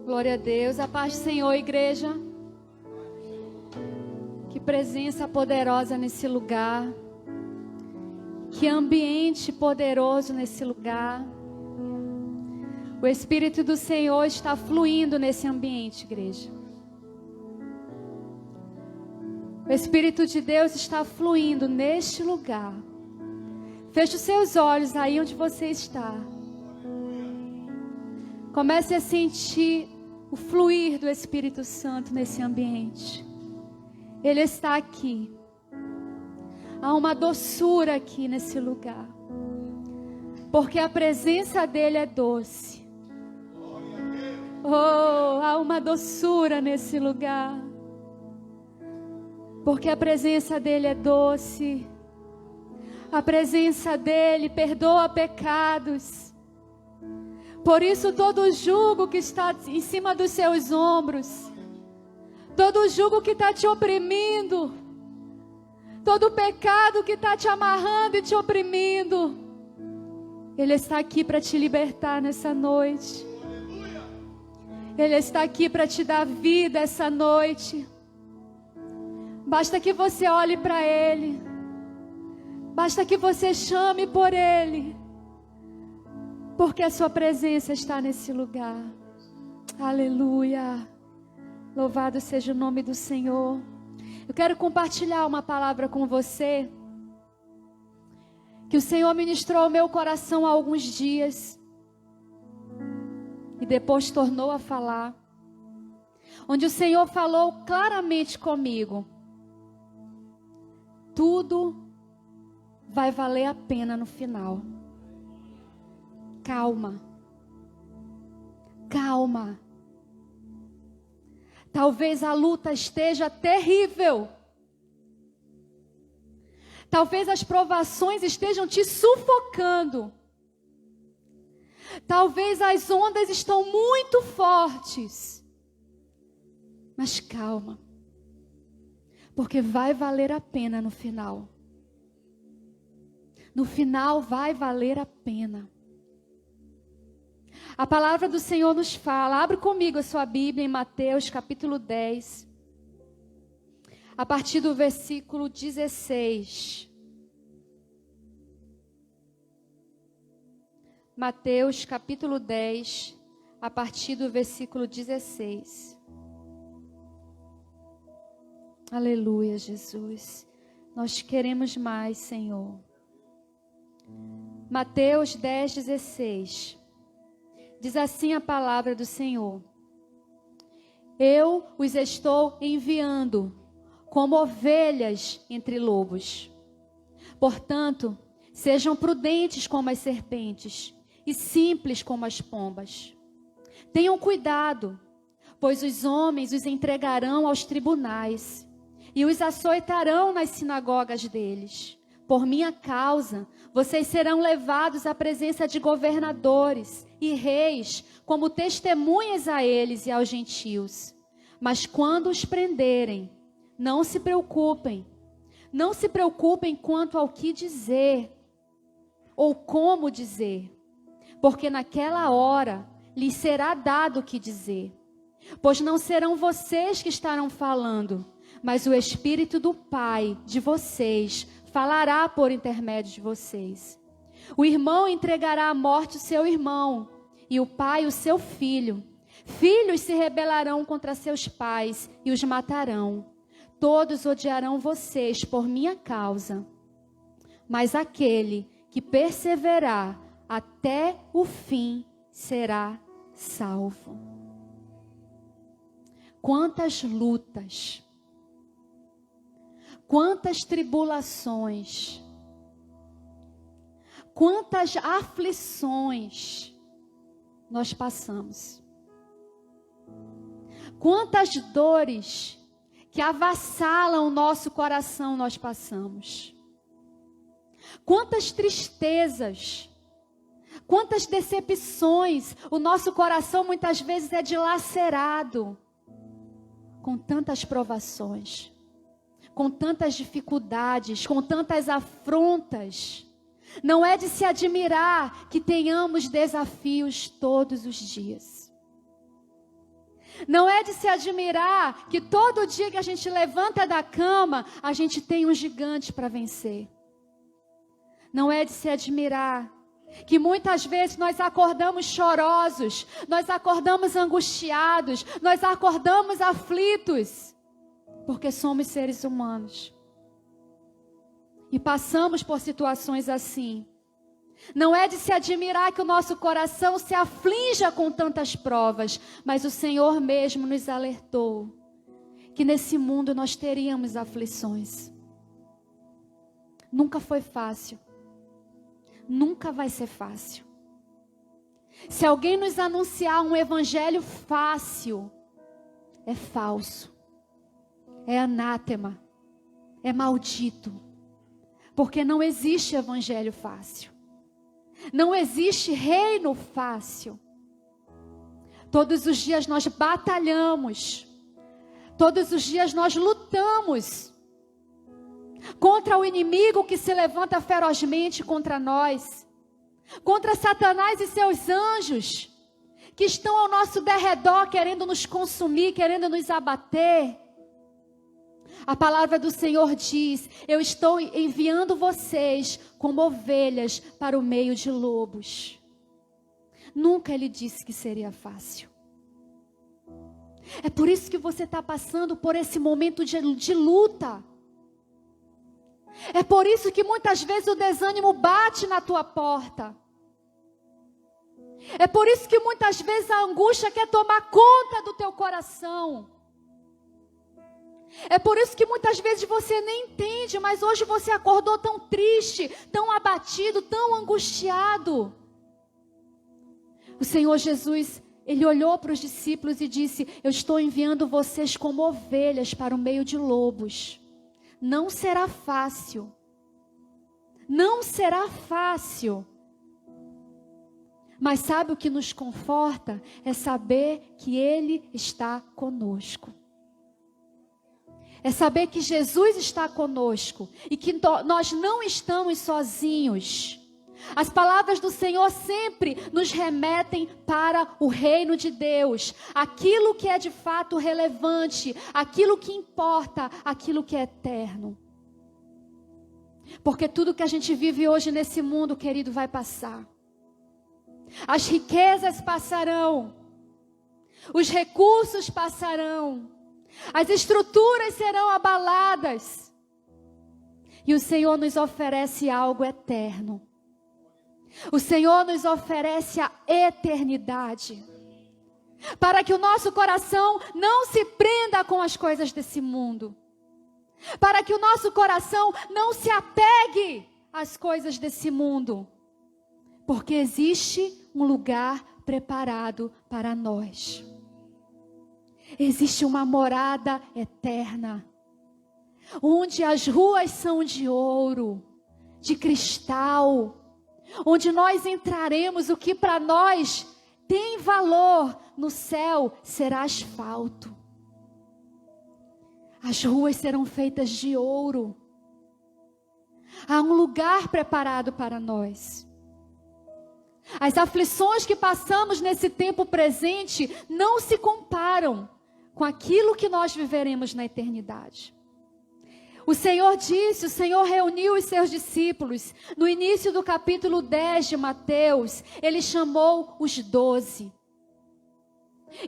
Glória a Deus. A paz do Senhor, igreja. Que presença poderosa nesse lugar. Que ambiente poderoso nesse lugar. O Espírito do Senhor está fluindo nesse ambiente, igreja. O Espírito de Deus está fluindo neste lugar. Feche os seus olhos aí onde você está. Comece a sentir o fluir do Espírito Santo nesse ambiente. Ele está aqui. Há uma doçura aqui nesse lugar. Porque a presença dele é doce. Oh, há uma doçura nesse lugar. Porque a presença dele é doce. A presença dele perdoa pecados. Por isso todo o jugo que está em cima dos seus ombros, todo o jugo que está te oprimindo, todo o pecado que está te amarrando e te oprimindo, Ele está aqui para te libertar nessa noite. Ele está aqui para te dar vida essa noite. Basta que você olhe para Ele. Basta que você chame por Ele. Porque a sua presença está nesse lugar. Aleluia. Louvado seja o nome do Senhor. Eu quero compartilhar uma palavra com você. Que o Senhor ministrou ao meu coração há alguns dias. E depois tornou a falar. Onde o Senhor falou claramente comigo. Tudo vai valer a pena no final. Calma. Calma. Talvez a luta esteja terrível. Talvez as provações estejam te sufocando. Talvez as ondas estão muito fortes. Mas calma. Porque vai valer a pena no final. No final vai valer a pena. A palavra do Senhor nos fala. Abre comigo a sua Bíblia em Mateus capítulo 10. A partir do versículo 16. Mateus capítulo 10, a partir do versículo 16. Aleluia, Jesus. Nós queremos mais, Senhor. Mateus 10, 16. Diz assim a palavra do Senhor. Eu os estou enviando como ovelhas entre lobos. Portanto, sejam prudentes como as serpentes e simples como as pombas. Tenham cuidado, pois os homens os entregarão aos tribunais e os açoitarão nas sinagogas deles. Por minha causa, vocês serão levados à presença de governadores e reis, como testemunhas a eles e aos gentios. Mas quando os prenderem, não se preocupem. Não se preocupem quanto ao que dizer ou como dizer, porque naquela hora lhes será dado o que dizer. Pois não serão vocês que estarão falando, mas o Espírito do Pai de vocês falará por intermédio de vocês. O irmão entregará à morte o seu irmão, e o pai o seu filho. Filhos se rebelarão contra seus pais e os matarão. Todos odiarão vocês por minha causa. Mas aquele que perseverar até o fim será salvo. Quantas lutas, quantas tribulações, quantas aflições nós passamos. Quantas dores que avassalam o nosso coração nós passamos. Quantas tristezas, quantas decepções, o nosso coração muitas vezes é dilacerado com tantas provações, com tantas dificuldades, com tantas afrontas. Não é de se admirar que tenhamos desafios todos os dias. Não é de se admirar que todo dia que a gente levanta da cama, a gente tem um gigante para vencer. Não é de se admirar que muitas vezes nós acordamos chorosos, nós acordamos angustiados, nós acordamos aflitos, porque somos seres humanos. E passamos por situações assim. Não é de se admirar que o nosso coração se aflinja com tantas provas, mas o Senhor mesmo nos alertou que nesse mundo nós teríamos aflições. Nunca foi fácil. Nunca vai ser fácil. Se alguém nos anunciar um evangelho fácil, é falso, é anátema, é maldito, porque não existe evangelho fácil. Não existe reino fácil. Todos os dias nós batalhamos. Todos os dias nós lutamos contra o inimigo que se levanta ferozmente contra nós. Contra Satanás e seus anjos que estão ao nosso derredor querendo nos consumir, querendo nos abater. A palavra do Senhor diz: eu estou enviando vocês como ovelhas para o meio de lobos. Nunca Ele disse que seria fácil. É por isso que você está passando por esse momento de luta. É por isso que muitas vezes o desânimo bate na tua porta. É por isso que muitas vezes a angústia quer tomar conta do teu coração. É por isso que muitas vezes você nem entende, mas hoje você acordou tão triste, tão abatido, tão angustiado. O Senhor Jesus, Ele olhou para os discípulos e disse: eu estou enviando vocês como ovelhas para o meio de lobos. Não será fácil. Não será fácil. Mas sabe o que nos conforta? É saber que Ele está conosco. É saber que Jesus está conosco e que nós não estamos sozinhos. As palavras do Senhor sempre nos remetem para o reino de Deus. Aquilo que é de fato relevante, aquilo que importa, aquilo que é eterno. Porque tudo que a gente vive hoje nesse mundo, querido, vai passar. As riquezas passarão. Os recursos passarão. As estruturas serão abaladas. E o Senhor nos oferece algo eterno. O Senhor nos oferece a eternidade. Para que o nosso coração não se prenda com as coisas desse mundo. Para que o nosso coração não se apegue às coisas desse mundo. Porque existe um lugar preparado para nós. Existe uma morada eterna, onde as ruas são de ouro, de cristal, onde nós entraremos. O que para nós tem valor no céu será asfalto. As ruas serão feitas de ouro. Há um lugar preparado para nós. As aflições que passamos nesse tempo presente não se comparam com aquilo que nós viveremos na eternidade. O Senhor disse, o Senhor reuniu os seus discípulos. No início do capítulo 10 de Mateus, Ele chamou os 12.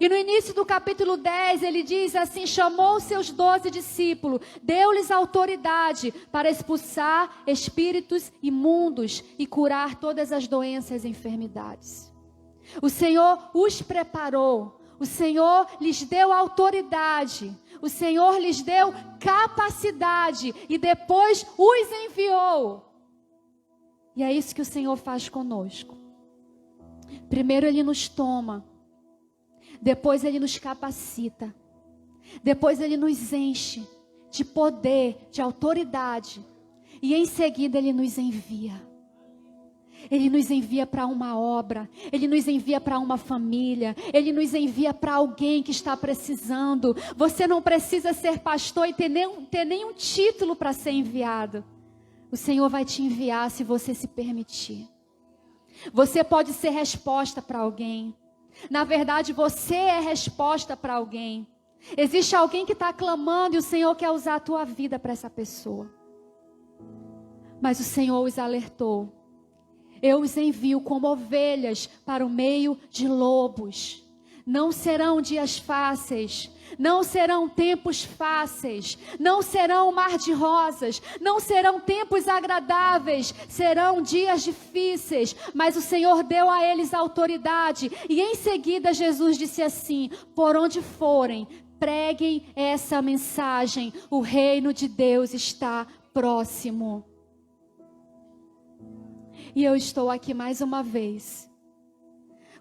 E no início do capítulo 10, Ele diz assim: chamou os seus 12 discípulos, deu-lhes autoridade para expulsar espíritos imundos e curar todas as doenças e enfermidades. O Senhor os preparou. O Senhor lhes deu autoridade, o Senhor lhes deu capacidade e depois os enviou. E é isso que o Senhor faz conosco. Primeiro Ele nos toma, depois Ele nos capacita, depois Ele nos enche de poder, de autoridade e em seguida Ele nos envia. Ele nos envia para uma obra, Ele nos envia para uma família, Ele nos envia para alguém que está precisando. Você não precisa ser pastor e ter nenhum título para ser enviado. O Senhor vai te enviar se você se permitir. Você pode ser resposta para alguém. Na verdade, você é resposta para alguém. Existe alguém que está clamando e o Senhor quer usar a tua vida para essa pessoa. Mas o Senhor os alertou. Eu os envio como ovelhas para o meio de lobos. Não serão dias fáceis. Não serão tempos fáceis. Não serão um mar de rosas. Não serão tempos agradáveis. Serão dias difíceis. Mas o Senhor deu a eles autoridade. E em seguida Jesus disse assim: por onde forem, preguem essa mensagem. O reino de Deus está próximo. E eu estou aqui mais uma vez,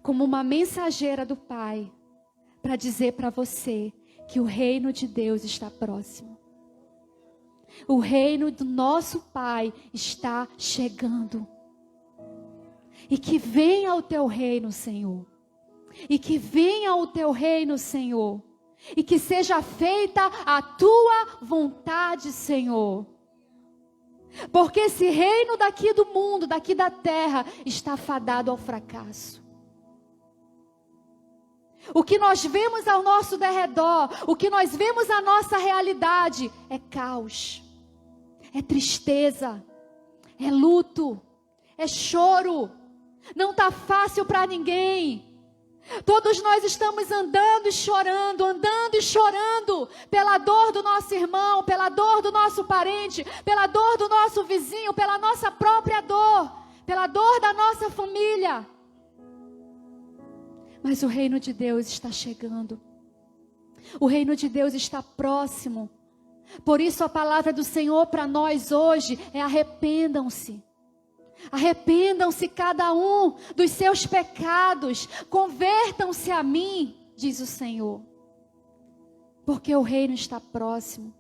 como uma mensageira do Pai, para dizer para você que o reino de Deus está próximo. O reino do nosso Pai está chegando. E que venha o teu reino, Senhor. E que venha o teu reino, Senhor. E que seja feita a tua vontade, Senhor. Porque esse reino daqui do mundo, daqui da terra, está fadado ao fracasso. O que nós vemos ao nosso derredor, o que nós vemos na nossa realidade, é caos, é tristeza, é luto, é choro. Não está fácil para ninguém. Todos nós estamos andando e chorando pela dor do nosso irmão, pela dor do nosso parente, pela dor do nosso vizinho, pela nossa própria dor, pela dor da nossa família. Mas o reino de Deus está chegando. O reino de Deus está próximo. Por isso a palavra do Senhor para nós hoje é: arrependam-se. Arrependam-se cada um dos seus pecados, convertam-se a mim, diz o Senhor, porque o reino está próximo.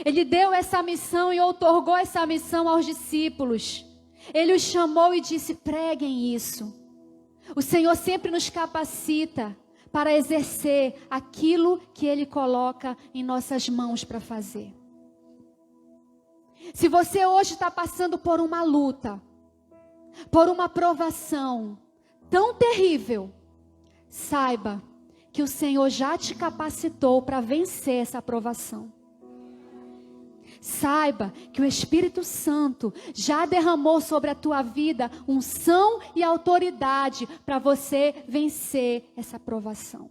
Ele deu essa missão e outorgou essa missão aos discípulos. Ele os chamou e disse: preguem isso. O Senhor sempre nos capacita para exercer aquilo que Ele coloca em nossas mãos para fazer. Se você hoje está passando por uma luta, por uma provação tão terrível, saiba que o Senhor já te capacitou para vencer essa provação. Saiba que o Espírito Santo já derramou sobre a tua vida unção e autoridade para você vencer essa provação.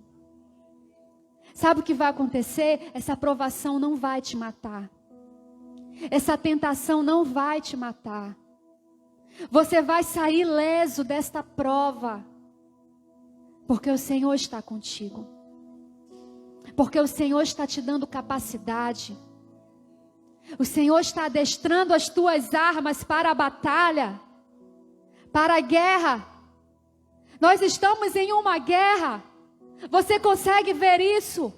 Sabe o que vai acontecer? Essa provação não vai te matar. Essa tentação não vai te matar. Você vai sair ileso desta prova. Porque o Senhor está contigo. Porque o Senhor está te dando capacidade. O Senhor está adestrando as tuas armas para a batalha, para a guerra. Nós estamos em uma guerra. Você consegue ver isso?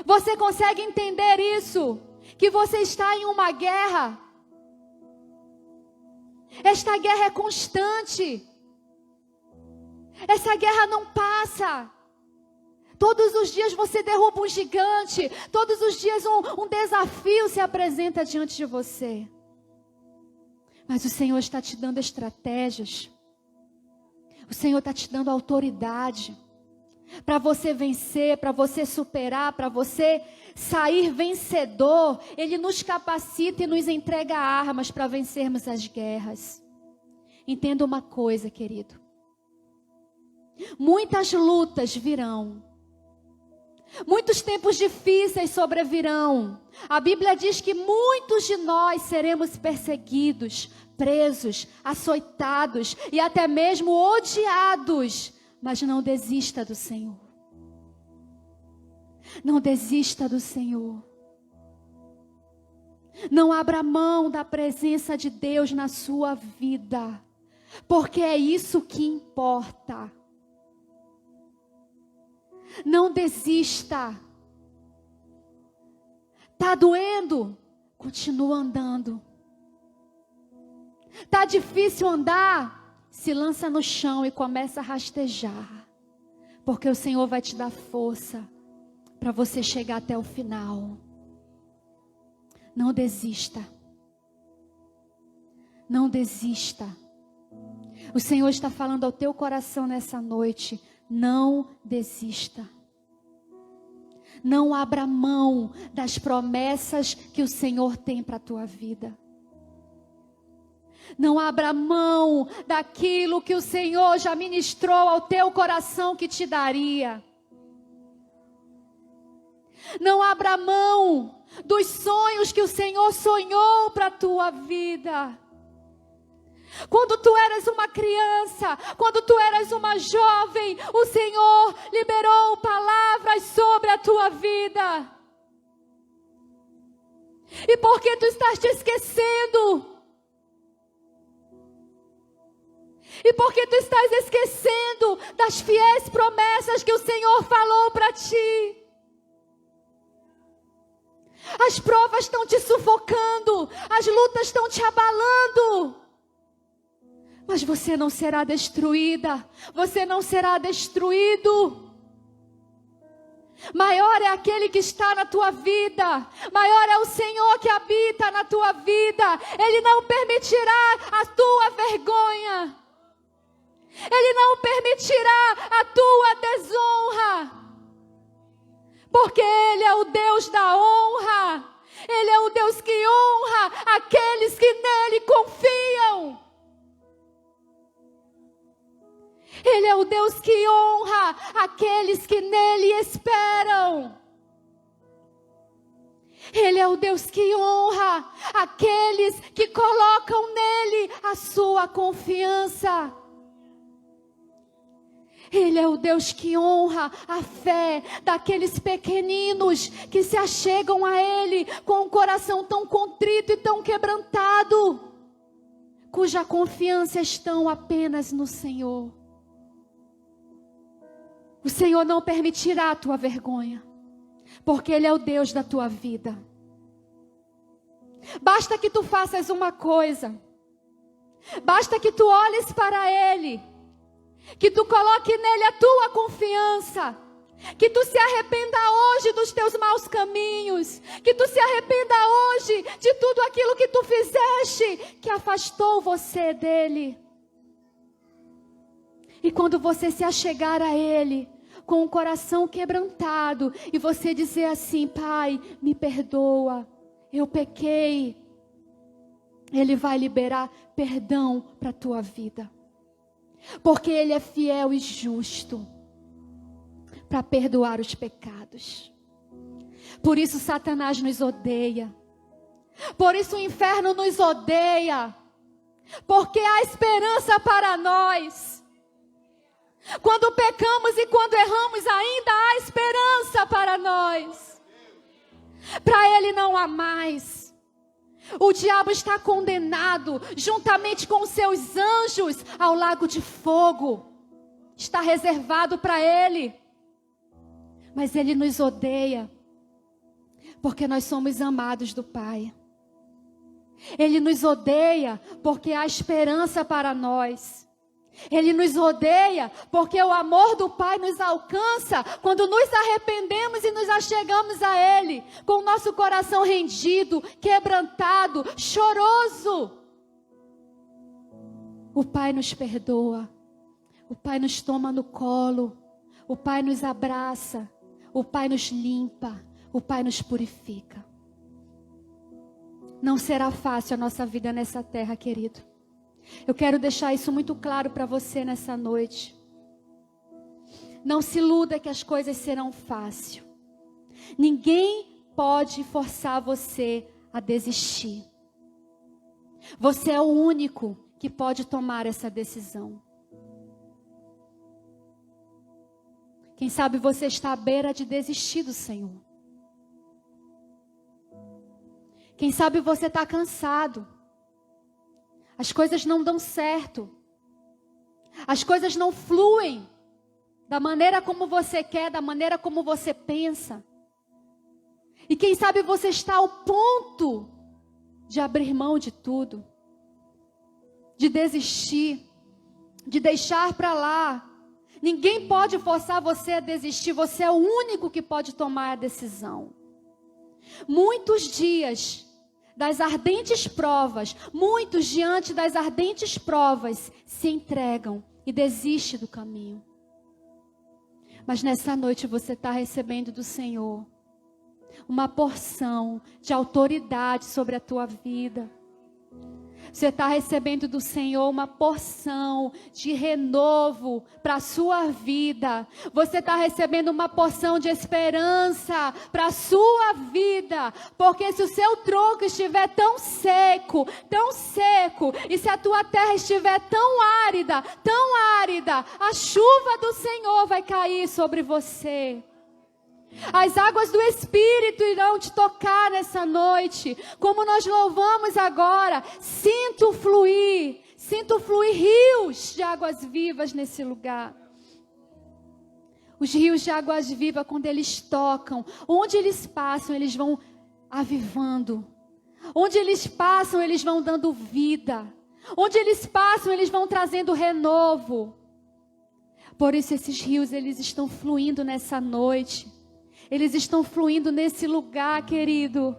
Você consegue entender isso? Que você está em uma guerra. Esta guerra é constante. Essa guerra não passa. Todos os dias você derruba um gigante. Todos os dias um desafio se apresenta diante de você. Mas o Senhor está te dando estratégias. O Senhor está te dando autoridade. Para você vencer, para você superar, para você sair vencedor. Ele nos capacita e nos entrega armas para vencermos as guerras. Entenda uma coisa, querido. Muitas lutas virão. Muitos tempos difíceis sobrevirão. A Bíblia diz que muitos de nós seremos perseguidos, presos, açoitados e até mesmo odiados. Mas não desista do Senhor. Não desista do Senhor. Não abra mão da presença de Deus na sua vida. Porque é isso que importa. Não desista. Tá doendo? Continua andando. Tá difícil andar? Se lança no chão e começa a rastejar. Porque o Senhor vai te dar força para você chegar até o final. Não desista. Não desista. O Senhor está falando ao teu coração nessa noite. não desista. Não abra mão das promessas que o Senhor tem para a tua vida. Não abra mão daquilo que o Senhor já ministrou ao teu coração que te daria. Não abra mão dos sonhos que o Senhor sonhou para a tua vida. Quando tu eras uma criança, quando tu eras uma jovem, o Senhor liberou palavras sobre a tua vida. E por que tu estás te esquecendo? E por que tu estás esquecendo das fiéis promessas que o Senhor falou para ti? As provas estão te sufocando, as lutas estão te abalando. Mas você não será destruída, você não será destruído. Maior é aquele que está na tua vida, maior é o Senhor que habita na tua vida. Ele não permitirá a tua vergonha, Ele não permitirá a tua desonra. Porque Ele é o Deus da honra. Ele é o Deus que honra aqueles que nele confiam. Ele é o Deus que honra aqueles que nele esperam. Ele é o Deus que honra aqueles que colocam nele a sua confiança. Ele é o Deus que honra a fé daqueles pequeninos que se achegam a Ele com um coração tão contrito e tão quebrantado, cuja confiança estão apenas no Senhor. O Senhor não permitirá a tua vergonha, porque Ele é o Deus da tua vida. Basta que tu faças uma coisa, basta que tu olhes para Ele, que tu coloque nele a tua confiança, que tu se arrependa hoje dos teus maus caminhos, que tu se arrependa hoje de tudo aquilo que tu fizeste, que afastou você dele. E quando você se achegar a Ele, com o coração quebrantado, e você dizer assim: Pai, me perdoa, eu pequei, Ele vai liberar perdão para a tua vida. Porque Ele é fiel e justo para perdoar os pecados. Por isso Satanás nos odeia. Por isso o inferno nos odeia. Porque há esperança para nós. Quando pecamos e quando erramos, ainda há esperança para nós. Para Ele não há mais. O diabo está condenado, juntamente com os seus anjos, ao lago de fogo. Está reservado para ele. Mas ele nos odeia, porque nós somos amados do Pai. Ele nos odeia, porque há esperança para nós. Ele nos odeia, porque o amor do Pai nos alcança quando nos arrependemos e nos achegamos a Ele, com o nosso coração rendido, quebrantado, choroso. O Pai nos perdoa, o Pai nos toma no colo, o Pai nos abraça, o Pai nos limpa, o Pai nos purifica. Não será fácil a nossa vida nessa terra, querido. Eu quero deixar isso muito claro para você nessa noite. Não se iluda que as coisas serão fáceis. Ninguém pode forçar você a desistir. Você é o único que pode tomar essa decisão. Quem sabe você está à beira de desistir do Senhor. Quem sabe você está cansado. As coisas não dão certo. As coisas não fluem da maneira como você quer, da maneira como você pensa. E quem sabe você está ao ponto de abrir mão de tudo, de desistir, de deixar para lá. Ninguém pode forçar você a desistir, você é o único que pode tomar a decisão. Muitos dias das ardentes provas, muitos diante das ardentes provas se entregam e desistem do caminho. Mas nessa noite você está recebendo do Senhor uma porção de autoridade sobre a tua vida. Você está recebendo do Senhor uma porção de renovo para a sua vida. Você está recebendo uma porção de esperança para a sua vida. Porque se o seu tronco estiver tão seco, e se a tua terra estiver tão árida, a chuva do Senhor vai cair sobre você. As águas do Espírito irão te tocar nessa noite. Como nós louvamos agora, sinto fluir rios de águas vivas nesse lugar. Os rios de águas vivas, quando eles tocam, onde eles passam, eles vão avivando. Onde eles passam, eles vão dando vida. Onde eles passam, eles vão trazendo renovo. Por isso esses rios, eles estão fluindo nessa noite. Eles estão fluindo nesse lugar, querido.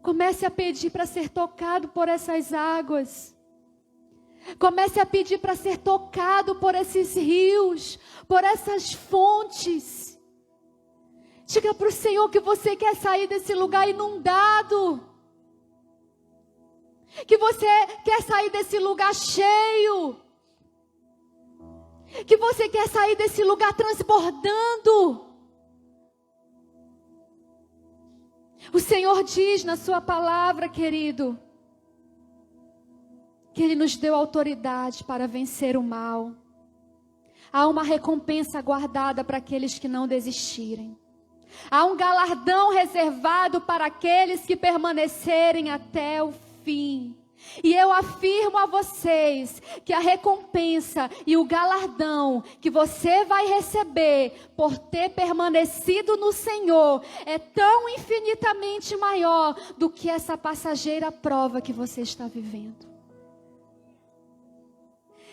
Comece a pedir para ser tocado por essas águas. Comece a pedir para ser tocado por esses rios, por essas fontes. Diga para o Senhor que você quer sair desse lugar inundado. Que você quer sair desse lugar cheio. Que você quer sair desse lugar transbordando. O Senhor diz na sua palavra, querido, que Ele nos deu autoridade para vencer o mal. Há uma recompensa guardada para aqueles que não desistirem. Há um galardão reservado para aqueles que permanecerem até o fim. E eu afirmo a vocês que a recompensa e o galardão que você vai receber por ter permanecido no Senhor é tão infinitamente maior do que essa passageira prova que você está vivendo.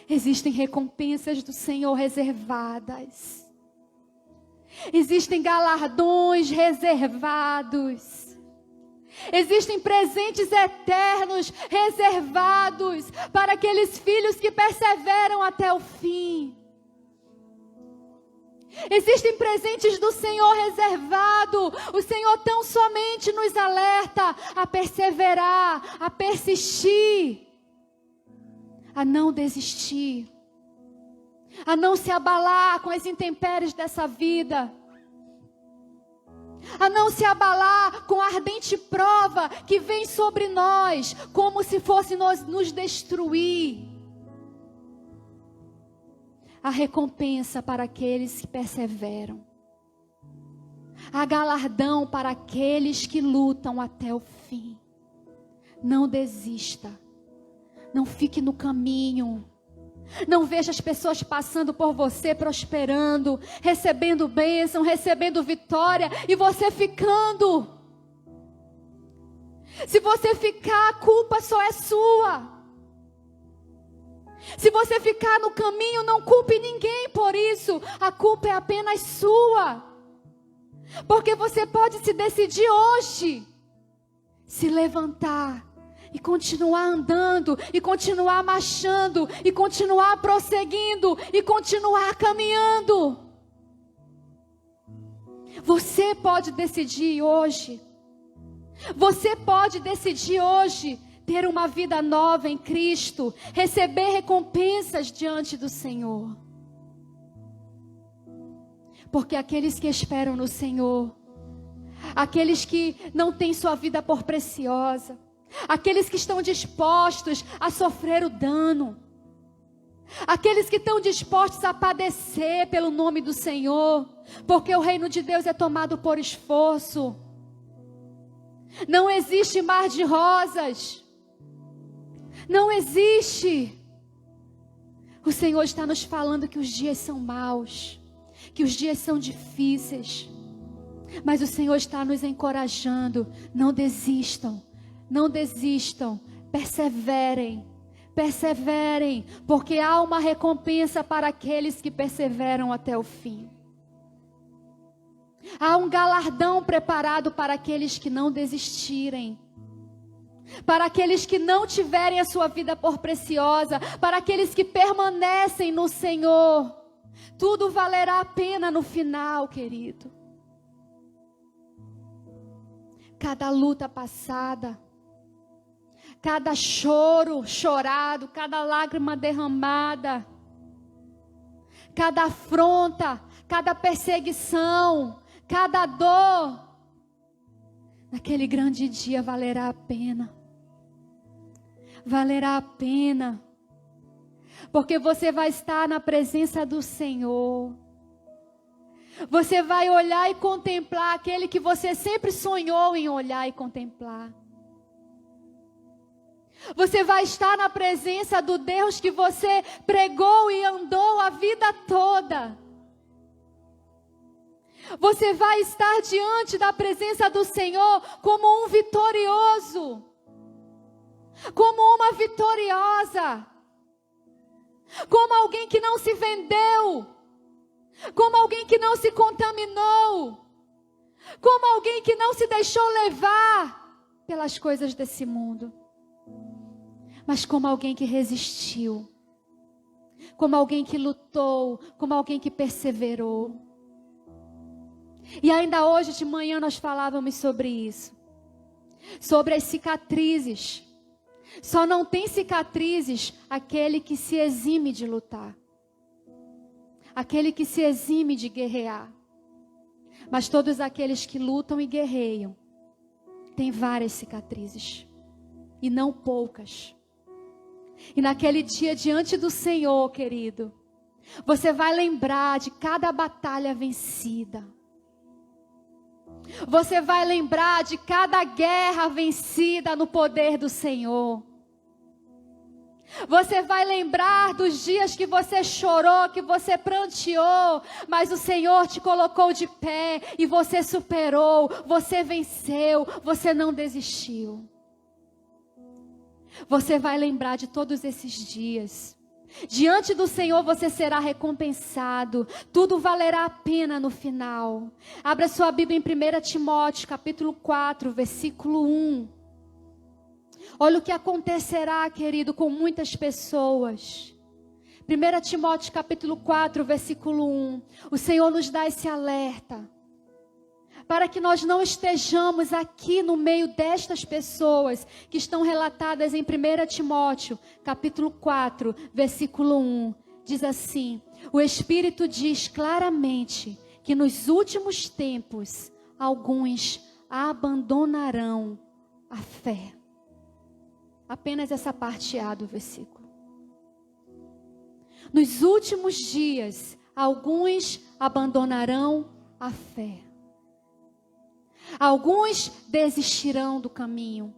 Existem recompensas do Senhor reservadas. Existem galardões reservados. Existem presentes eternos reservados para aqueles filhos que perseveram até o fim. Existem presentes do Senhor reservado. O Senhor tão somente nos alerta a perseverar, a persistir, a não desistir, a não se abalar com as intempéries dessa vida, a não se abalar com a ardente prova que vem sobre nós, como se fosse nos destruir. A recompensa para aqueles que perseveram. Há galardão para aqueles que lutam até o fim. Não desista. Não fique no caminho. Não veja as pessoas passando por você, prosperando, recebendo bênção, recebendo vitória, e você ficando. Se você ficar, a culpa só é sua. Se você ficar no caminho, não culpe ninguém por isso. A culpa é apenas sua. Porque você pode se decidir hoje, se levantar e continuar andando, e continuar marchando, e continuar prosseguindo, e continuar caminhando. Você pode decidir hoje. Você pode decidir hoje ter uma vida nova em Cristo, receber recompensas diante do Senhor. Porque aqueles que esperam no Senhor, aqueles que não têm sua vida por preciosa, aqueles que estão dispostos a sofrer o dano, aqueles que estão dispostos a padecer pelo nome do Senhor, porque o reino de Deus é tomado por esforço. Não existe mar de rosas. Não existe. O Senhor está nos falando que os dias são maus, que os dias são difíceis, mas o Senhor está nos encorajando. Não desistam. Não desistam, perseverem, porque há uma recompensa para aqueles que perseveram até o fim. Há um galardão preparado para aqueles que não desistirem, para aqueles que não tiverem a sua vida por preciosa, para aqueles que permanecem no Senhor. Tudo valerá a pena no final, querido. Cada luta passada, cada choro chorado, cada lágrima derramada, cada afronta, cada perseguição, cada dor, naquele grande dia valerá a pena. Valerá a pena. Porque você vai estar na presença do Senhor. Você vai olhar e contemplar aquele que você sempre sonhou em olhar e contemplar. Você vai estar na presença do Deus que você pregou e andou a vida toda. Você vai estar diante da presença do Senhor como um vitorioso, como uma vitoriosa, como alguém que não se vendeu, como alguém que não se contaminou, como alguém que não se deixou levar pelas coisas desse mundo, mas como alguém que resistiu, como alguém que lutou, como alguém que perseverou. E ainda hoje de manhã nós falávamos sobre isso, sobre as cicatrizes. Só não tem cicatrizes aquele que se exime de lutar, aquele que se exime de guerrear. Mas todos aqueles que lutam e guerreiam têm várias cicatrizes, e não poucas. E naquele dia diante do Senhor, querido, você vai lembrar de cada batalha vencida. Você vai lembrar de cada guerra vencida no poder do Senhor. Você vai lembrar dos dias que você chorou, que você pranteou, mas o Senhor te colocou de pé e você superou, você venceu, você não desistiu. Você vai lembrar de todos esses dias. Diante do Senhor você será recompensado. Tudo valerá a pena no final. Abra sua Bíblia em 1 Timóteo, capítulo 4, versículo 1. Olha o que acontecerá, querido, com muitas pessoas. 1 Timóteo, capítulo 4, versículo 1. O Senhor nos dá esse alerta, para que nós não estejamos aqui no meio destas pessoas que estão relatadas em 1 Timóteo, capítulo 4, versículo 1. Diz assim: o Espírito diz claramente que nos últimos tempos alguns abandonarão a fé. Apenas essa parte A do versículo. Nos últimos dias alguns abandonarão a fé. Alguns desistirão do caminho.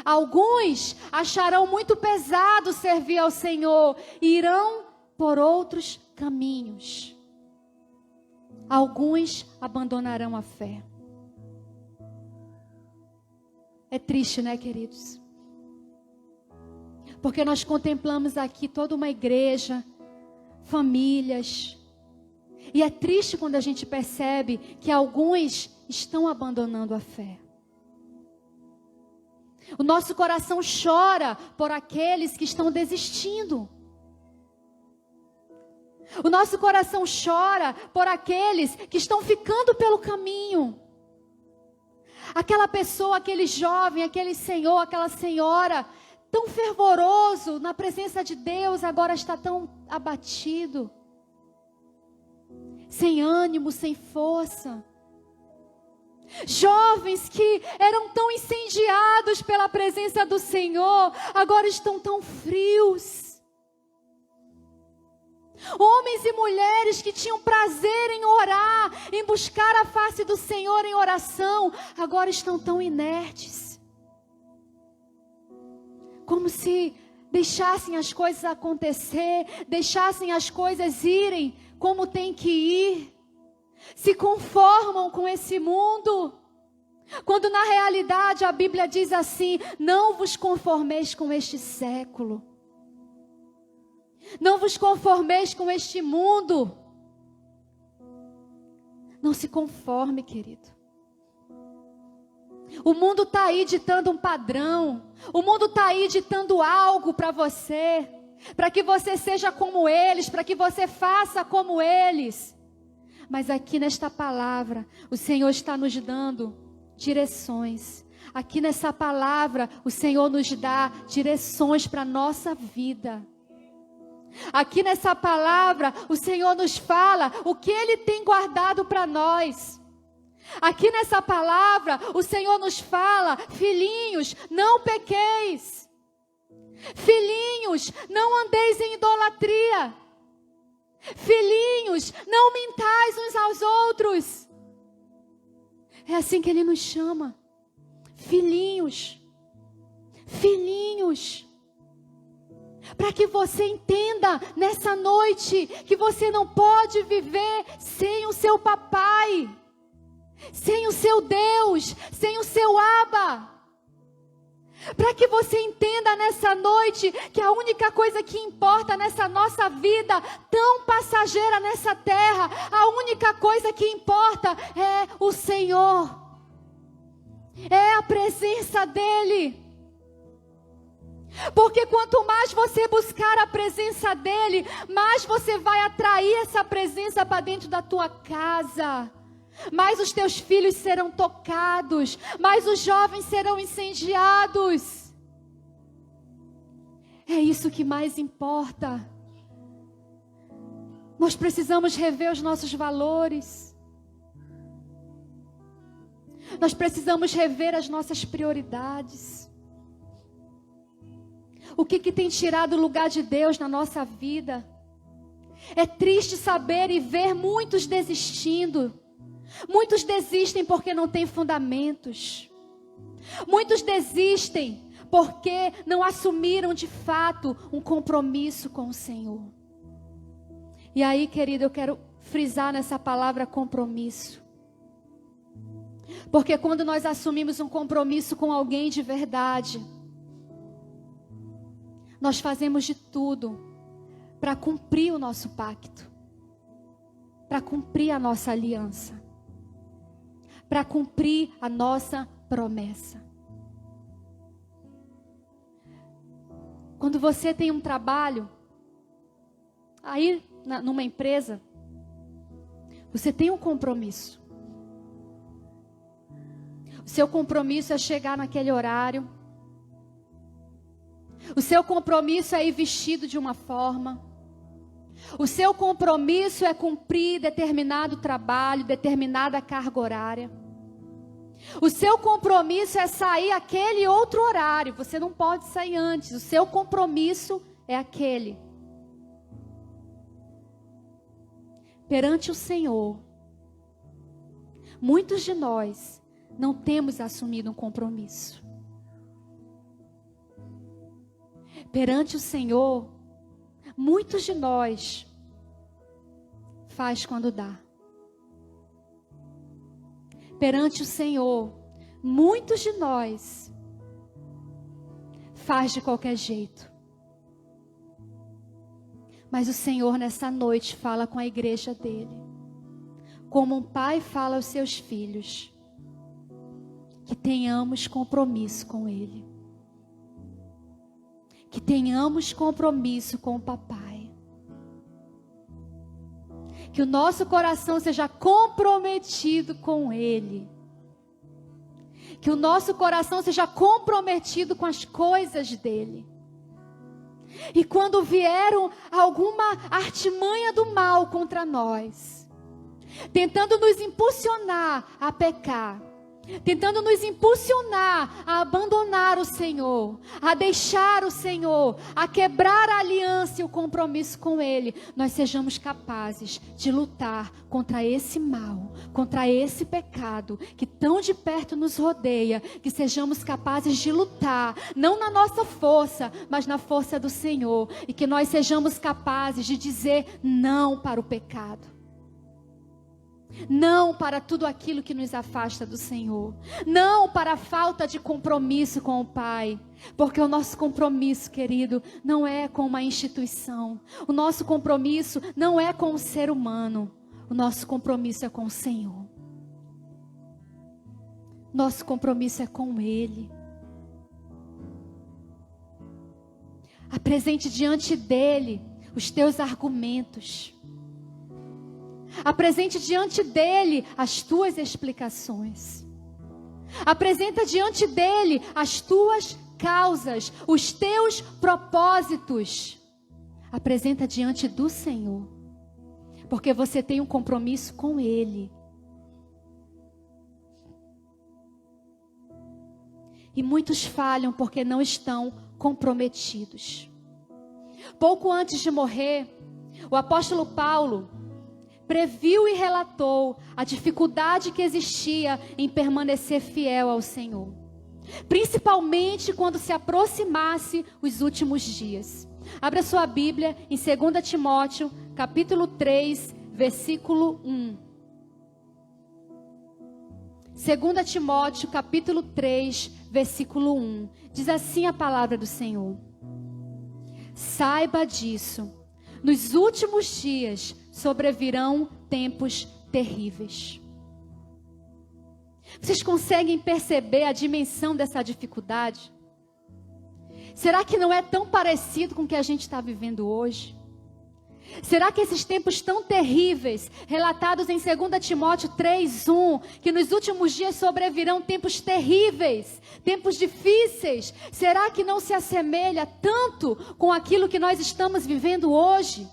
Alguns acharão muito pesado servir ao Senhor e irão por outros caminhos. Alguns abandonarão a fé. É triste, né, queridos? Porque nós contemplamos aqui toda uma igreja, famílias. E é triste quando a gente percebe que alguns estão abandonando a fé. O nosso coração chora por aqueles que estão desistindo. O nosso coração chora por aqueles que estão ficando pelo caminho. Aquela pessoa, aquele jovem, aquele senhor, aquela senhora, tão fervoroso na presença de Deus, agora está tão abatido, sem ânimo, sem força. Jovens que eram tão incendiados pela presença do Senhor, agora estão tão frios. Homens e mulheres que tinham prazer em orar, em buscar a face do Senhor em oração, agora estão tão inertes. Como se deixassem as coisas acontecer, deixassem as coisas irem como tem que ir. Se conformam com esse mundo. Quando na realidade a Bíblia diz assim: não vos conformeis com este século. Não vos conformeis com este mundo. Não se conforme, querido. O mundo está aí ditando um padrão. O mundo está aí ditando algo para você. para que você seja como eles, para que você faça como eles. Mas aqui nesta palavra, o Senhor está nos dando direções. Aqui nessa palavra, o Senhor nos dá direções para a nossa vida. Aqui nessa palavra, o Senhor nos fala o que Ele tem guardado para nós. Aqui nessa palavra, o Senhor nos fala: filhinhos, não pequeis. Filhinhos, não andeis em idolatria. Filhinhos, não mintais uns aos outros. É assim que Ele nos chama. Filhinhos. Filhinhos. Para que você entenda nessa noite que você não pode viver sem o seu papai, sem o seu Deus, sem o seu Abba. Para que você entenda nessa noite que a única coisa que importa nessa nossa vida, tão passageira nessa terra, a única coisa que importa é o Senhor. É a presença dEle. Porque quanto mais você buscar a presença dEle, mais você vai atrair essa presença para dentro da tua casa. Mais os teus filhos serão tocados, mais os jovens serão incendiados. É isso que mais importa. Nós precisamos rever os nossos valores. Nós precisamos rever as nossas prioridades. O que tem tirado o lugar de Deus na nossa vida? É triste saber e ver muitos desistindo. Muitos desistem porque não têm fundamentos. Muitos desistem porque não assumiram de fato um compromisso com o Senhor. E aí, querido, eu quero frisar nessa palavra compromisso. Porque quando nós assumimos um compromisso com alguém de verdade, nós fazemos de tudo para cumprir o nosso pacto, para cumprir a nossa aliança, para cumprir a nossa promessa. Quando você tem um trabalho, aí numa empresa, você tem um compromisso. O seu compromisso é chegar naquele horário. O seu compromisso é ir vestido de uma forma. O seu compromisso é cumprir determinado trabalho, determinada carga horária. O seu compromisso é sair aquele outro horário. Você não pode sair antes. O seu compromisso é aquele. Perante o Senhor, muitos de nós não temos assumido um compromisso. Perante o Senhor, muitos de nós faz quando dá. Perante o Senhor, muitos de nós faz de qualquer jeito. Mas o Senhor nessa noite fala com a igreja dele, como um pai fala aos seus filhos, que tenhamos compromisso com ele. Que tenhamos compromisso com o papai. Que o nosso coração seja comprometido com ele. Que o nosso coração seja comprometido com as coisas dele. E quando vier alguma artimanha do mal contra nós, tentando nos impulsionar a pecar, tentando nos impulsionar a abandonar o Senhor, a deixar o Senhor, a quebrar a aliança e o compromisso com Ele, nós sejamos capazes de lutar contra esse mal, contra esse pecado que tão de perto nos rodeia, que sejamos capazes de lutar, não na nossa força, mas na força do Senhor, e que nós sejamos capazes de dizer não para o pecado. Não para tudo aquilo que nos afasta do Senhor. Não para a falta de compromisso com o Pai. Porque o nosso compromisso, querido, não é com uma instituição. O nosso compromisso não é com o ser humano. O nosso compromisso é com o Senhor. Nosso compromisso é com Ele. Apresente diante dele os teus argumentos. Apresente diante dele as tuas explicações. Apresenta diante dele as tuas causas, os teus propósitos. Apresenta diante do Senhor, porque você tem um compromisso com ele. E muitos falham porque não estão comprometidos. Pouco antes de morrer, o apóstolo Paulo previu e relatou a dificuldade que existia em permanecer fiel ao Senhor, principalmente quando se aproximasse os últimos dias. Abra sua Bíblia em 2 Timóteo, capítulo 3, versículo 1. 2 Timóteo, capítulo 3, versículo 1. Diz assim a palavra do Senhor: saiba disso, nos últimos dias sobrevirão tempos terríveis. Vocês conseguem perceber a dimensão dessa dificuldade? Será que não é tão parecido com o que a gente está vivendo hoje? Será que esses tempos tão terríveis, relatados em 2 Timóteo 3:1, que nos últimos dias sobrevirão tempos terríveis, tempos difíceis, será que não se assemelha tanto com aquilo que nós estamos vivendo hoje?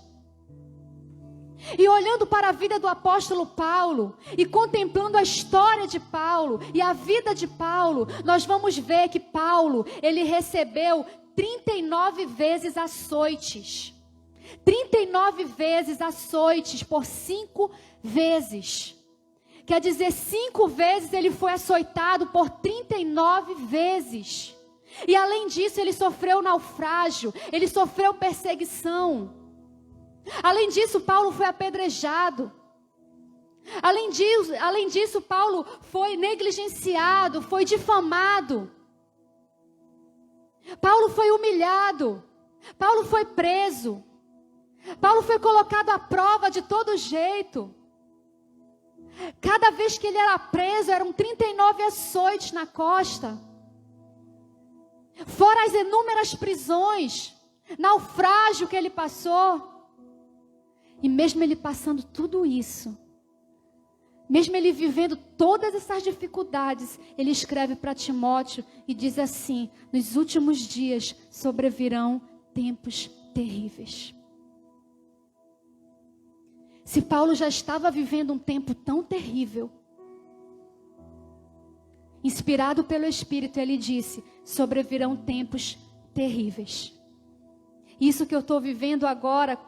E olhando para a vida do apóstolo Paulo, e contemplando a história de Paulo, e a vida de Paulo, nós vamos ver que Paulo, ele recebeu 39 vezes açoites. 39 vezes açoites por 5 vezes. Quer dizer, 5 vezes ele foi açoitado por 39 vezes. E além disso, ele sofreu naufrágio, ele sofreu perseguição. Além disso, Paulo foi apedrejado. Além disso, Paulo foi negligenciado, foi difamado. Paulo foi humilhado. Paulo foi preso. Paulo foi colocado à prova de todo jeito. Cada vez que ele era preso, eram 39 açoites na costa. Fora as inúmeras prisões, naufrágio que ele passou. E mesmo ele passando tudo isso, mesmo ele vivendo todas essas dificuldades, ele escreve para Timóteo e diz assim: nos últimos dias sobrevirão tempos terríveis. Se Paulo já estava vivendo um tempo tão terrível, inspirado pelo Espírito, ele disse: sobrevirão tempos terríveis. Isso que eu estou vivendo agora,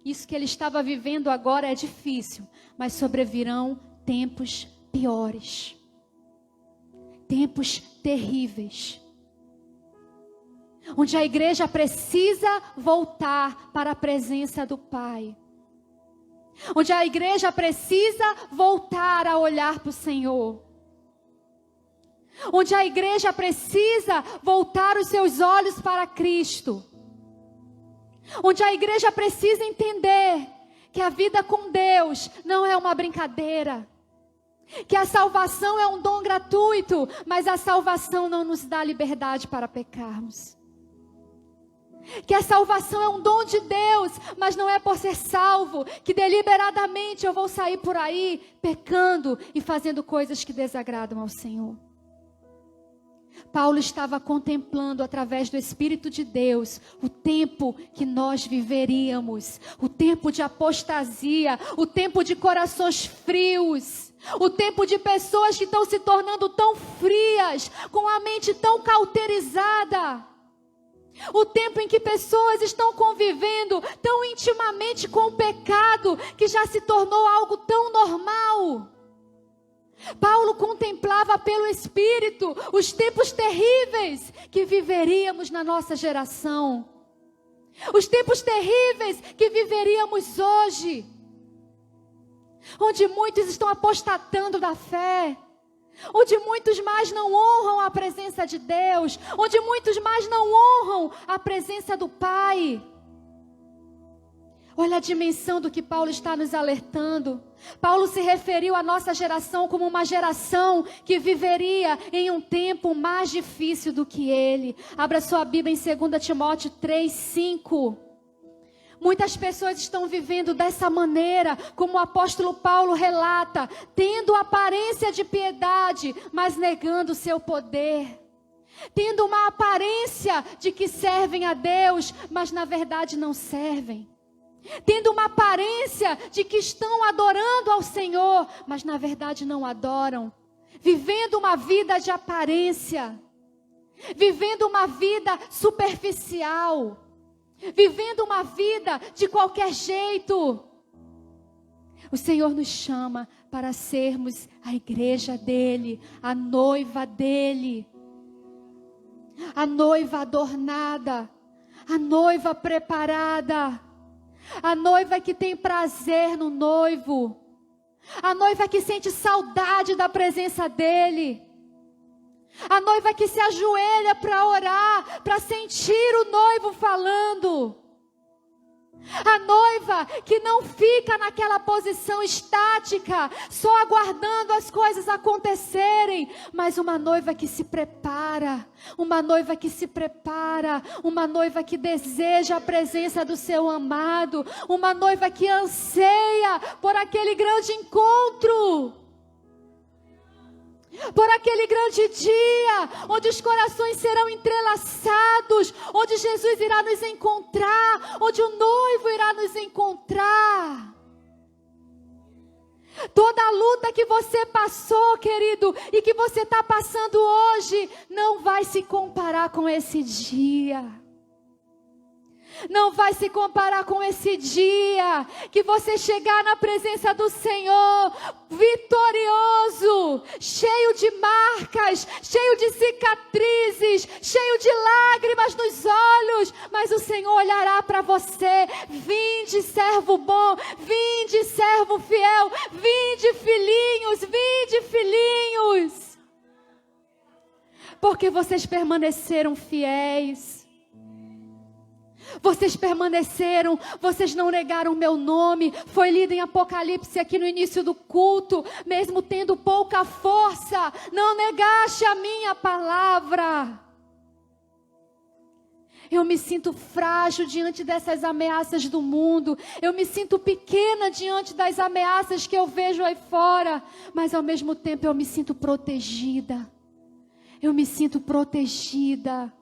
isso que ele estava vivendo agora é difícil, mas sobrevirão tempos piores. Tempos terríveis. Onde a igreja precisa voltar para a presença do Pai. Onde a igreja precisa voltar a olhar para o Senhor. Onde a igreja precisa voltar os seus olhos para Cristo. Onde a igreja precisa entender que a vida com Deus não é uma brincadeira. Que a salvação é um dom gratuito, mas a salvação não nos dá liberdade para pecarmos. Que a salvação é um dom de Deus, mas não é por ser salvo que deliberadamente eu vou sair por aí pecando e fazendo coisas que desagradam ao Senhor. Paulo estava contemplando através do Espírito de Deus o tempo que nós viveríamos, o tempo de apostasia, o tempo de corações frios, o tempo de pessoas que estão se tornando tão frias, com a mente tão cauterizada. O tempo em que pessoas estão convivendo tão intimamente com o pecado que já se tornou algo tão normal. Paulo contemplava pelo Espírito os tempos terríveis que viveríamos na nossa geração. Os tempos terríveis que viveríamos hoje. Onde muitos estão apostatando da fé. Onde muitos mais não honram a presença de Deus. Onde muitos mais não honram a presença do Pai. Olha a dimensão do que Paulo está nos alertando. Paulo se referiu à nossa geração como uma geração que viveria em um tempo mais difícil do que ele. Abra sua Bíblia em 2 Timóteo 3:5. Muitas pessoas estão vivendo dessa maneira, como o apóstolo Paulo relata, tendo aparência de piedade, mas negando o seu poder. Tendo uma aparência de que servem a Deus, mas na verdade não servem. Tendo uma aparência de que estão adorando ao Senhor, mas na verdade não adoram. Vivendo uma vida de aparência. Vivendo uma vida superficial. Vivendo uma vida de qualquer jeito. O Senhor nos chama para sermos a igreja dele, a noiva dele. A noiva adornada, a noiva preparada, a noiva que tem prazer no noivo, a noiva que sente saudade da presença dele, a noiva que se ajoelha para orar, para sentir o noivo falando. A noiva que não fica naquela posição estática, só aguardando as coisas acontecerem, mas uma noiva que se prepara, uma noiva que se prepara, uma noiva que deseja a presença do seu amado, uma noiva que anseia por aquele grande encontro. Por aquele grande dia, onde os corações serão entrelaçados, onde Jesus irá nos encontrar, onde o noivo irá nos encontrar. Toda a luta que você passou, querido, e que você está passando hoje, não vai se comparar com esse dia. Não vai se comparar com esse dia que você chegar na presença do Senhor vitorioso, cheio de marcas, cheio de cicatrizes, cheio de lágrimas nos olhos, mas o Senhor olhará para você: vinde, servo bom, vinde, servo fiel, vinde, filhinhos, porque vocês permaneceram fiéis. Vocês permaneceram, vocês não negaram o meu nome. Foi lido em Apocalipse aqui no início do culto. Mesmo tendo pouca força, não negaste a minha palavra. Eu me sinto frágil diante dessas ameaças do mundo. Eu me sinto pequena diante das ameaças que eu vejo aí fora. Mas ao mesmo tempo eu me sinto protegida. Eu me sinto protegida.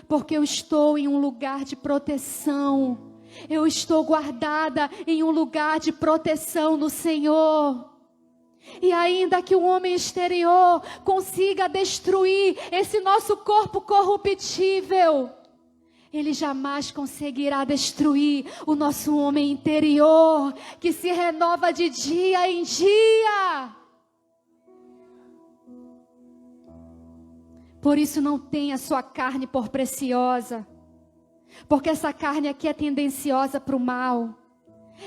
Porque eu estou em um lugar de proteção. Eu estou guardada em um lugar de proteção no Senhor. E ainda que o homem exterior consiga destruir esse nosso corpo corruptível, ele jamais conseguirá destruir o nosso homem interior, que se renova de dia em dia. Por isso não tenha a sua carne por preciosa, porque essa carne aqui é tendenciosa para o mal,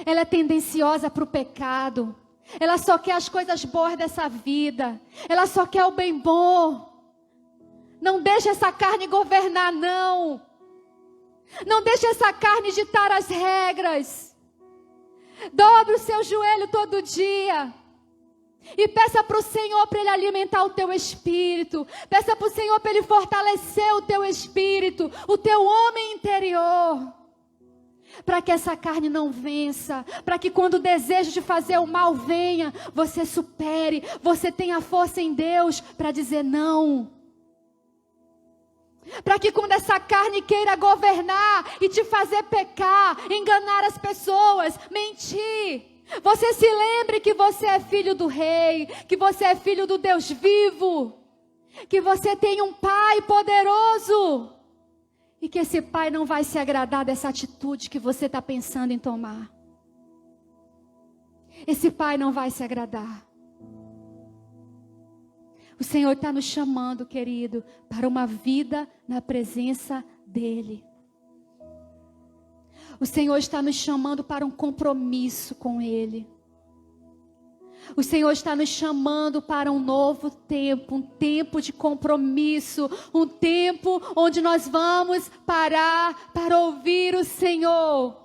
ela é tendenciosa para o pecado, ela só quer as coisas boas dessa vida, ela só quer o bem bom. Não deixe essa carne governar, não. Não deixe essa carne ditar as regras. Dobre o seu joelho todo dia. E peça para o Senhor para Ele alimentar o teu espírito. Peça para o Senhor para Ele fortalecer o teu espírito, o teu homem interior. Para que essa carne não vença. Para que quando o desejo de fazer o mal venha, você supere. Você tenha força em Deus para dizer não. Para que quando essa carne queira governar e te fazer pecar, enganar as pessoas, mentir, você se lembre que você é filho do Rei, que você é filho do Deus vivo, que você tem um Pai poderoso e que esse Pai não vai se agradar dessa atitude que você está pensando em tomar. Esse Pai não vai se agradar. O Senhor está nos chamando, querido, para uma vida na presença dEle. O Senhor está nos chamando para um compromisso com Ele. O Senhor está nos chamando para um novo tempo, um tempo de compromisso, um tempo onde nós vamos parar para ouvir o Senhor.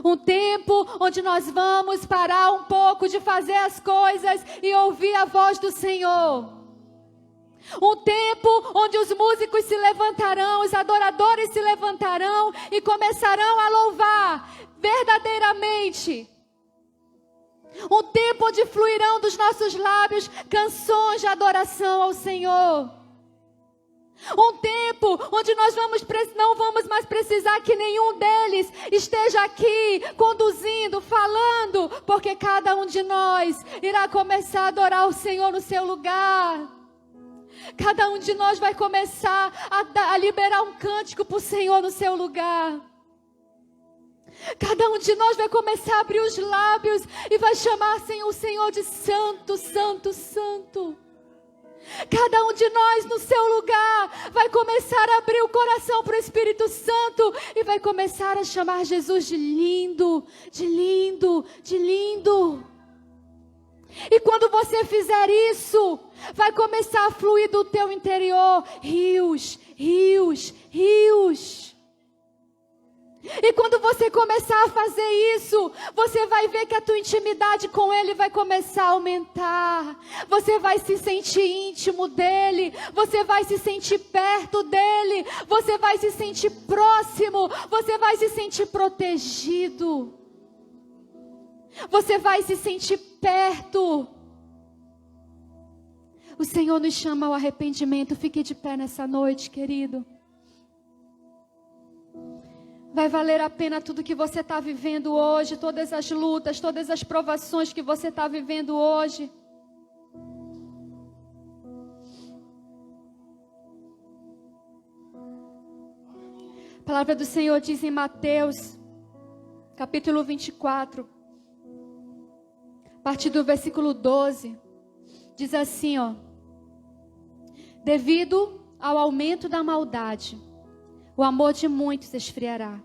Um tempo onde nós vamos parar um pouco de fazer as coisas e ouvir a voz do Senhor. Um tempo onde os músicos se levantarão, os adoradores se levantarão e começarão a louvar verdadeiramente. Um tempo onde fluirão dos nossos lábios canções de adoração ao Senhor. Um tempo onde nós não vamos mais precisar que nenhum deles esteja aqui conduzindo, falando, porque cada um de nós irá começar a adorar o Senhor no seu lugar. Cada um de nós vai começar a liberar um cântico para o Senhor no seu lugar. Cada um de nós vai começar a abrir os lábios e vai chamar o Senhor de Santo, Santo, Santo. Cada um de nós no seu lugar vai começar a abrir o coração para o Espírito Santo e vai começar a chamar Jesus de lindo, de lindo, de lindo. E quando você fizer isso, vai começar a fluir do teu interior rios, rios, rios. E quando você começar a fazer isso, você vai ver que a tua intimidade com Ele vai começar a aumentar. Você vai se sentir íntimo dEle, você vai se sentir perto dEle, você vai se sentir próximo, você vai se sentir protegido. Você vai se sentir perto. O Senhor nos chama ao arrependimento. Fique de pé nessa noite, querido. Vai valer a pena tudo que você está vivendo hoje, todas as lutas, todas as provações que você está vivendo hoje. A palavra do Senhor diz em Mateus, capítulo 24, a partir do versículo 12, diz assim, ó: devido ao aumento da maldade, o amor de muitos esfriará.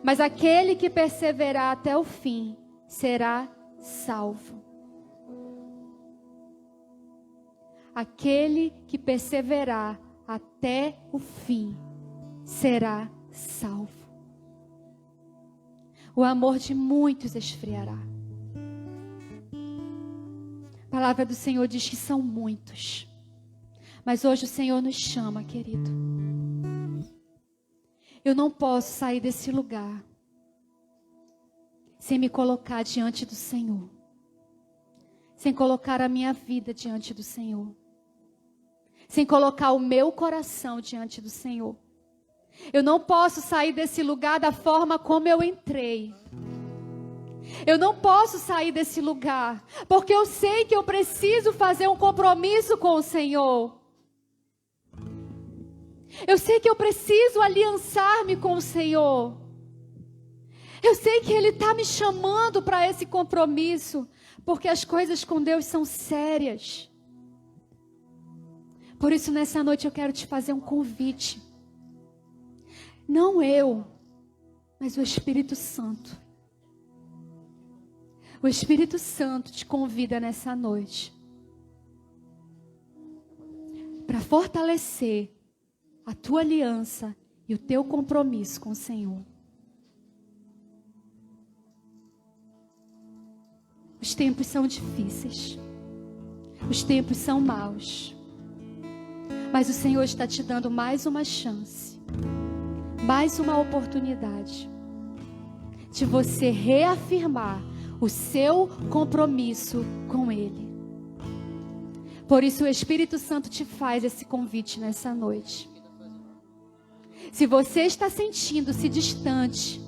Mas aquele que perseverar até o fim será salvo. Aquele que perseverar até o fim será salvo. O amor de muitos esfriará. A palavra do Senhor diz que são muitos. Mas hoje o Senhor nos chama, querido. Eu não posso sair desse lugar sem me colocar diante do Senhor. Sem colocar a minha vida diante do Senhor. Sem colocar o meu coração diante do Senhor. Eu não posso sair desse lugar da forma como eu entrei. Eu não posso sair desse lugar, porque eu sei que eu preciso fazer um compromisso com o Senhor. Eu sei que eu preciso aliançar-me com o Senhor. Eu sei que Ele está me chamando para esse compromisso, porque as coisas com Deus são sérias. Por isso, nessa noite eu quero te fazer um convite. Não eu, mas o Espírito Santo. O Espírito Santo te convida nessa noite para fortalecer a tua aliança e o teu compromisso com o Senhor. Os tempos são difíceis. Os tempos são maus. Mas o Senhor está te dando mais uma chance, mais uma oportunidade de você reafirmar o seu compromisso com Ele. Por isso o Espírito Santo te faz esse convite nessa noite. Se você está sentindo-se distante,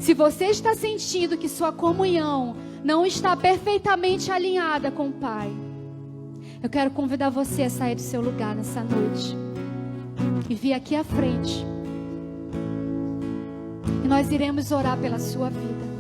se você está sentindo que sua comunhão não está perfeitamente alinhada com o Pai, eu quero convidar você a sair do seu lugar nessa noite e vir aqui à frente. E nós iremos orar pela sua vida.